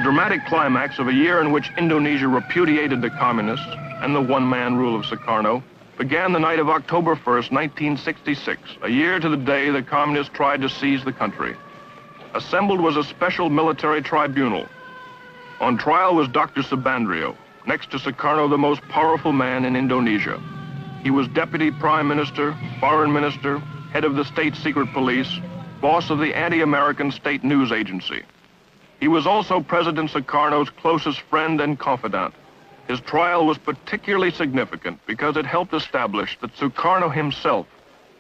dramatic climax of a year in which Indonesia repudiated the communists and the one-man rule of Sukarno began the night of October 1st, 1966, a year to the day the communists tried to seize the country. Assembled was a special military tribunal. On trial was Dr. Subandrio, next to Sukarno the most powerful man in Indonesia. He was Deputy Prime Minister, Foreign Minister, head of the State Secret Police, boss of the anti-American state news agency. He was also President Sukarno's closest friend and confidant. His trial was particularly significant because it helped establish that Sukarno himself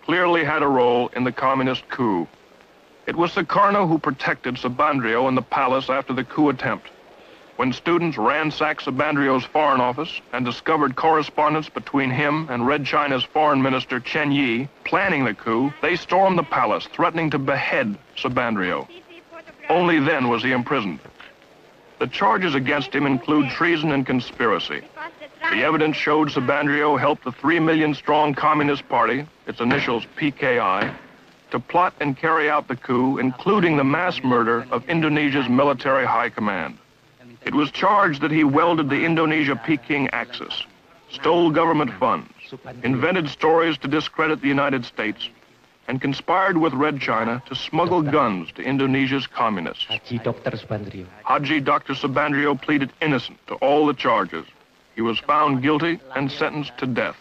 clearly had a role in the communist coup. It was Sukarno who protected Subandrio in the palace after the coup attempt. When students ransacked Subandrio's foreign office and discovered correspondence between him and Red China's foreign minister Chen Yi planning the coup, they stormed the palace, threatening to behead Subandrio. Only then was he imprisoned. The charges against him include treason and conspiracy. The evidence showed Subandrio helped the 3 million-strong Communist Party, its initials PKI, to plot and carry out the coup, including the mass murder of Indonesia's military high command. It was charged that he welded the Indonesia-Peking axis, stole government funds, invented stories to discredit the United States, and conspired with Red China to smuggle guns to Indonesia's communists. Haji Dr. Subandrio pleaded innocent to all the charges. He was found guilty and sentenced to death.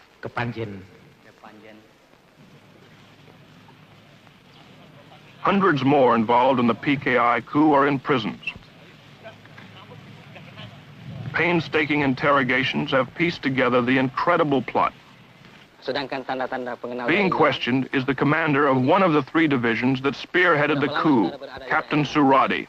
Hundreds more involved in the PKI coup are in prisons. Painstaking interrogations have pieced together the incredible plot. Being questioned is the commander of one of the 3 divisions that spearheaded the coup, Captain Suradi.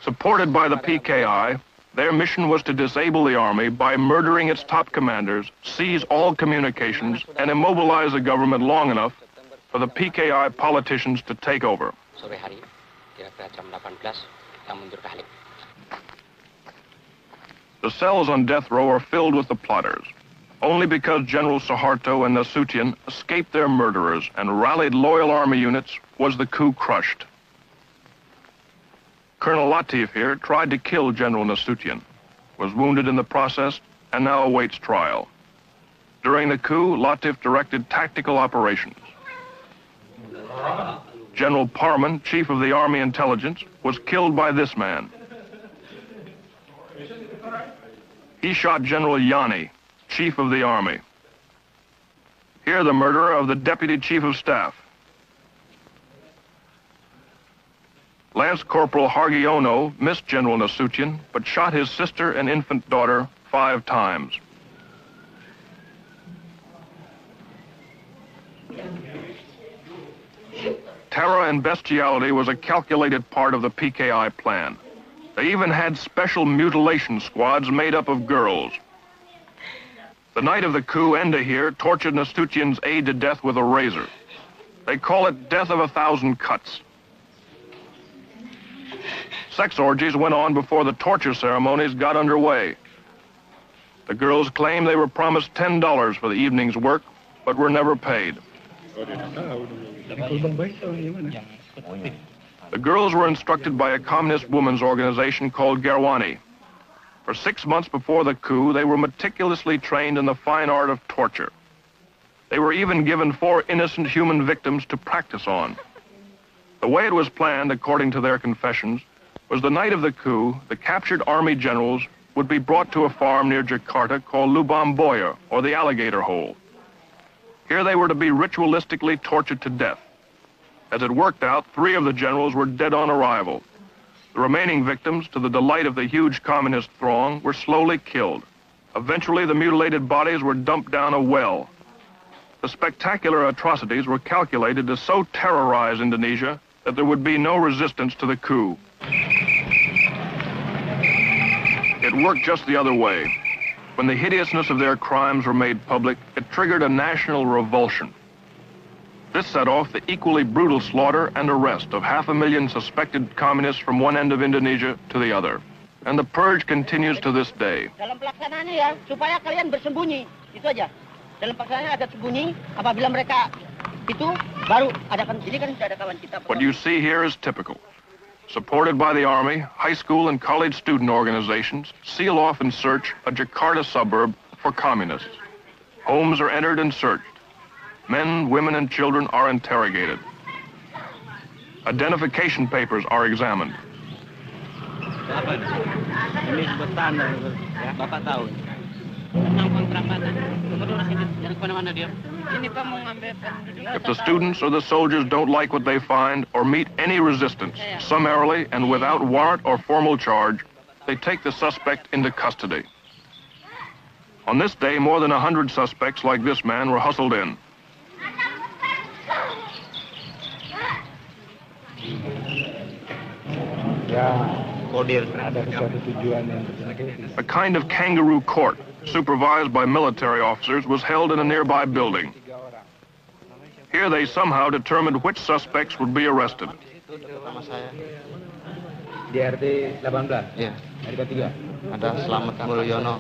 Supported by the PKI, their mission was to disable the army by murdering its top commanders, seize all communications, and immobilize the government long enough for the PKI politicians to take over. The cells on death row are filled with the plotters. Only because General Suharto and Nasution escaped their murderers and rallied loyal army units was the coup crushed. Colonel Latif here tried to kill General Nasution, was wounded in the process, and now awaits trial. During the coup, Latif directed tactical operations. General Parman, chief of the Army Intelligence, was killed by this man. He shot General Yani, chief of the army. Here the murderer of the deputy chief of staff. Lance Corporal Hargiono missed General Nasution, but shot his sister and infant daughter 5 times. Terror and bestiality was a calculated part of the PKI plan. They even had special mutilation squads made up of girls. The night of the coup, Enda here tortured Nasution's aide to death with a razor. They call it death of 1,000 cuts. Sex orgies went on before the torture ceremonies got underway. The girls claim they were promised $10 for the evening's work, but were never paid. The girls were instructed by a communist women's organization called Gerwani. For 6 months before the coup, they were meticulously trained in the fine art of torture. They were even given 4 innocent human victims to practice on. The way it was planned, according to their confessions, was the night of the coup, the captured army generals would be brought to a farm near Jakarta called Lubang Buaya, or the Alligator Hole. Here they were to be ritualistically tortured to death. As it worked out, 3 of the generals were dead on arrival. The remaining victims, to the delight of the huge communist throng, were slowly killed. Eventually, the mutilated bodies were dumped down a well. The spectacular atrocities were calculated to so terrorize Indonesia that there would be no resistance to the coup. It worked just the other way. When the hideousness of their crimes were made public, it triggered a national revulsion. This set off the equally brutal slaughter and arrest of 500,000 suspected communists from one end of Indonesia to the other. And the purge continues to this day. Dalam pelaksanaannya ya, supaya kalian bersembunyi, itu aja. Dalam pelaksanaannya agak sembunyi, apabila mereka itu baru adakan, jadi kan sudah ada kawan kita. What you see here is typical. supported by the Army, high school and college student organizations, seal off and search a Jakarta suburb for communists. Homes are entered and searched. Men, women, and children are interrogated. Identification papers are examined. Ini buat tanah, ya. Bapak tahu. If the students or the soldiers don't like what they find or meet any resistance, summarily and without warrant or formal charge, they take the suspect into custody. On this day, more than 100 suspects like this man were hustled in. A kind of kangaroo court, supervised by military officers, was held in a nearby building. Here they somehow determined which suspects would be arrested. Di RT 18? Iya. RT 3? Ada Slamet Mulyono.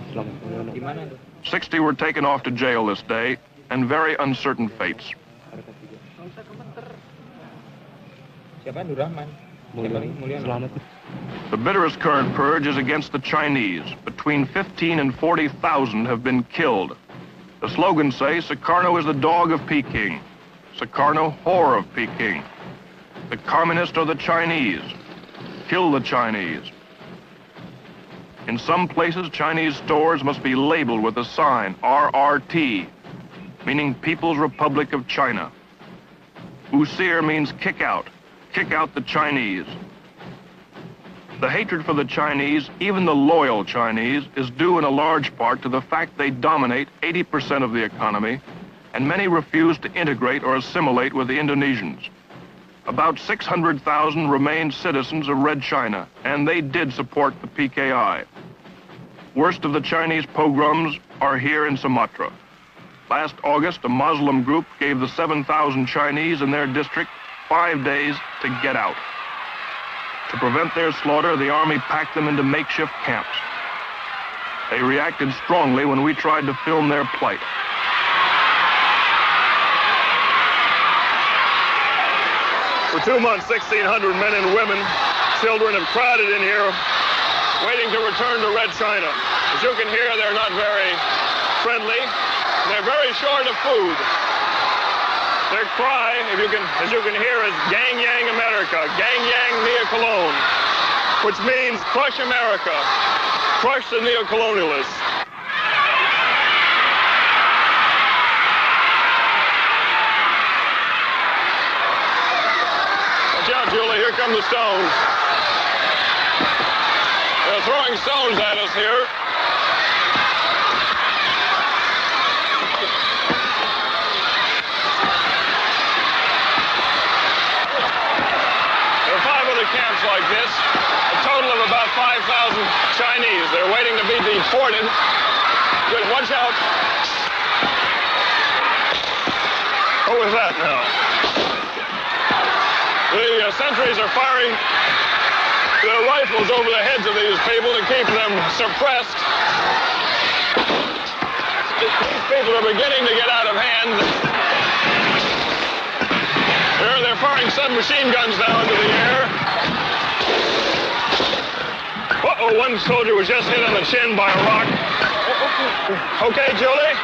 Di mana? 60 were taken off to jail this day, and very uncertain fates. Siapa? Nurrahman. Mulyono. The bitterest current purge is against the Chinese. Between 15 and 40,000 have been killed. The slogans say, Sukarno is the dog of Peking. Sukarno, whore of Peking. The communists are the Chinese. Kill the Chinese. In some places, Chinese stores must be labeled with a sign, RRT, meaning People's Republic of China. Usir means kick out the Chinese. The hatred for the Chinese, even the loyal Chinese, is due in a large part to the fact they dominate 80% of the economy, and many refuse to integrate or assimilate with the Indonesians. About 600,000 remained citizens of Red China, and they did support the PKI. Worst of the Chinese pogroms are here in Sumatra. Last August, a Muslim group gave the 7,000 Chinese in their district 5 days to get out. To prevent their slaughter, the Army packed them into makeshift camps. They reacted strongly when we tried to film their plight. For 2 months, 1,600 men and women, children have crowded in here, waiting to return to Red China. As you can hear, they're not very friendly. They're very short of food. Their cry, as you can hear, is Gang Yang America, Gang Yang Neo Cologne, which means crush America, crush the neo-colonialists. Watch out, Julie, here come the stones. They're throwing stones at us here. Camps like this, a total of about 5,000 Chinese. They're waiting to be deported. Good, watch out. What was that now? The sentries are firing their rifles over the heads of these people to keep them suppressed. These people are beginning to get out of hand. They're firing submachine guns now into the air. Uh-oh, one soldier was just hit on the chin by a rock. Okay, Julie?